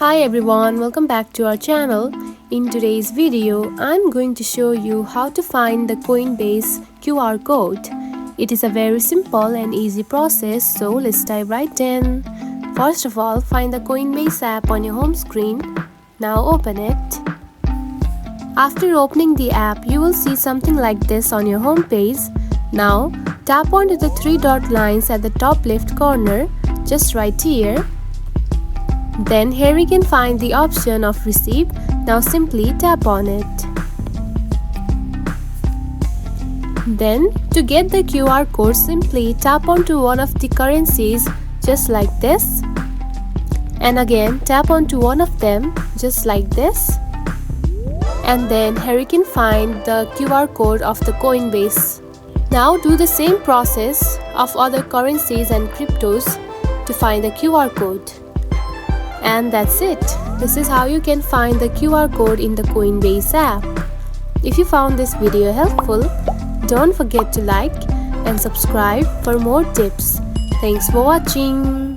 Hi everyone, welcome back to our channel. In today's video, I'm going to show you how to find the Coinbase QR code. It is a very simple and easy process, so let's dive right in. First of all, find the Coinbase app on your home screen. Now open it. After opening the app, you will see something like this on your home page. Now, tap onto the three dot lines at the top left corner, just right here. Then here we can find the option of receipt. Now simply tap on it. Then to get the QR code, simply tap onto one of the currencies just like this. And again tap onto one of them just like this. And then here you can find the QR code of the Coinbase. Now do the same process of other currencies and cryptos to find the QR code. And that's it. This is how you can find the QR code in the Coinbase app. If you found this video helpful, don't forget to like and subscribe for more tips. Thanks for watching.